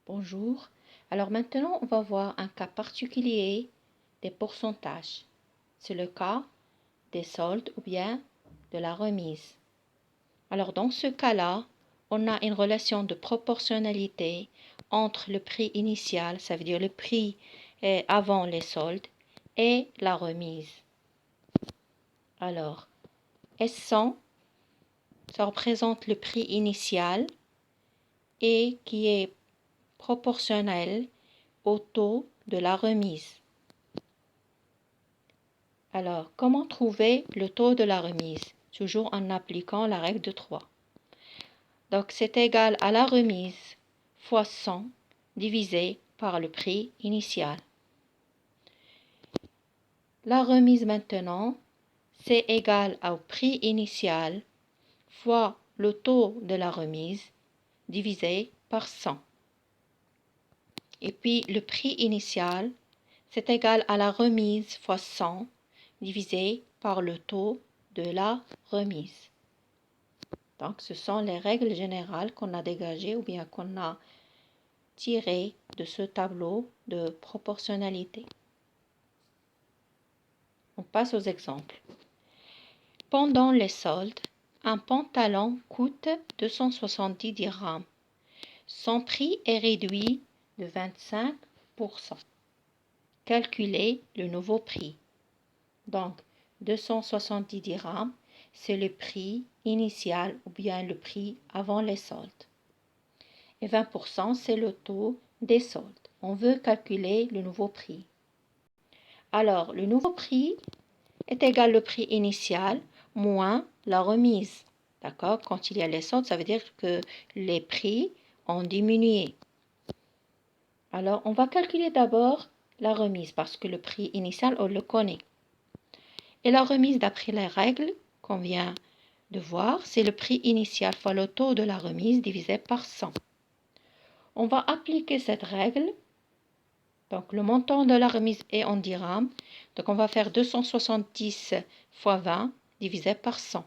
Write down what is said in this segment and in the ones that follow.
Bonjour. Alors maintenant, on va voir un cas particulier des pourcentages. C'est le cas des soldes ou bien de la remise. Alors dans ce cas-là, on a une relation de proportionnalité entre le prix initial, ça veut dire le prix avant les soldes, et la remise. Alors, S100, ça représente le prix initial et qui est proportionnel au taux de la remise. Alors, comment trouver le taux de la remise? Toujours en appliquant la règle de 3. Donc, c'est égal à la remise fois 100 divisé par le prix initial. La remise maintenant, c'est égal au prix initial fois le taux de la remise divisé par 100. Et puis, le prix initial, c'est égal à la remise fois 100 divisé par le taux de la remise. Donc, ce sont les règles générales qu'on a dégagées ou bien qu'on a tirées de ce tableau de proportionnalité. On passe aux exemples. Pendant les soldes, un pantalon coûte 270 dirhams. Son prix est réduit de 25%. Calculez le nouveau prix. Donc, 270 dirhams, c'est le prix initial ou bien le prix avant les soldes. Et 20%, c'est le taux des soldes. On veut calculer le nouveau prix. Alors, le nouveau prix est égal au prix initial moins la remise. D'accord? Quand il y a les soldes, ça veut dire que les prix ont diminué. Alors, on va calculer d'abord la remise parce que le prix initial, on le connaît. Et la remise d'après les règles qu'on vient de voir, c'est le prix initial fois le taux de la remise divisé par 100. On va appliquer cette règle. Donc, le montant de la remise est en dirhams. Donc, on va faire 270 fois 20 divisé par 100.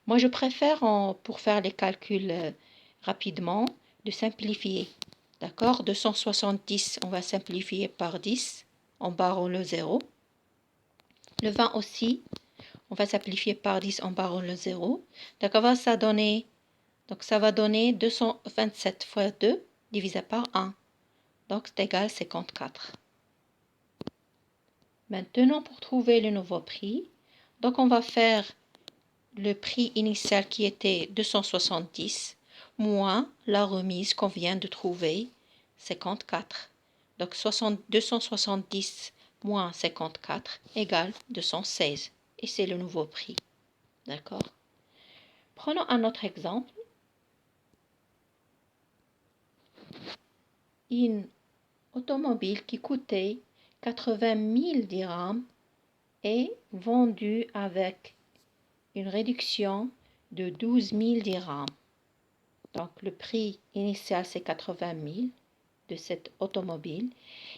Moi, je préfère, pour faire les calculs rapidement, de simplifier. D'accord? 270, on va simplifier par 10 en barrant le 0. Le 20 aussi, on va simplifier par 10 en barrant le 0. Donc, ça va donner 227 fois 2 divisé par 1. Donc, c'est égal à 54. Maintenant, pour trouver le nouveau prix, donc on va faire le prix initial qui était 270 moins la remise qu'on vient de trouver, 54. Donc, 270 moins 54 égale 216. Et c'est le nouveau prix. D'accord? Prenons un autre exemple. Une automobile qui coûtait 80 000 dirhams est vendue avec une réduction de 12 000 dirhams. Donc, le prix initial, c'est 80 000 de cette automobile.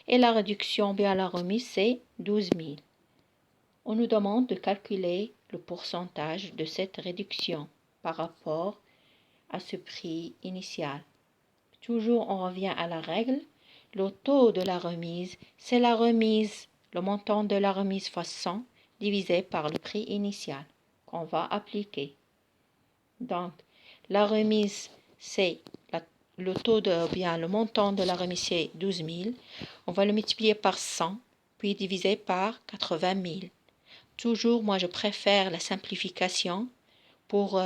Et la réduction, bien la remise, c'est 12 000. On nous demande de calculer le pourcentage de cette réduction par rapport à ce prix initial. Toujours, on revient à la règle. Le taux de la remise, c'est la remise, le montant de la remise fois 100 divisé par le prix initial qu'on va appliquer. Donc, la remise, c'est le taux le montant de la remise, c'est 12 000. On va le multiplier par 100, puis diviser par 80 000. Toujours, moi, je préfère la simplification pour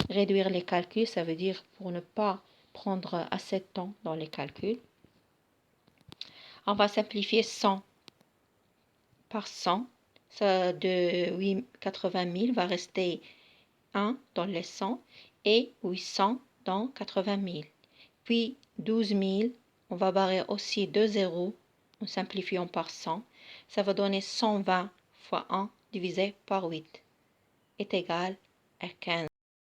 réduire les calculs. Ça veut dire pour ne pas prendre assez de temps dans les calculs. On va simplifier 100 par 100. Ça, de 80 000 va rester 1 dans les 100 et 800 dans 80 000. Puis 12 000, on va barrer aussi 2 zéros en simplifiant par 100. Ça va donner 120 fois 1 divisé par 8 est égal à 15.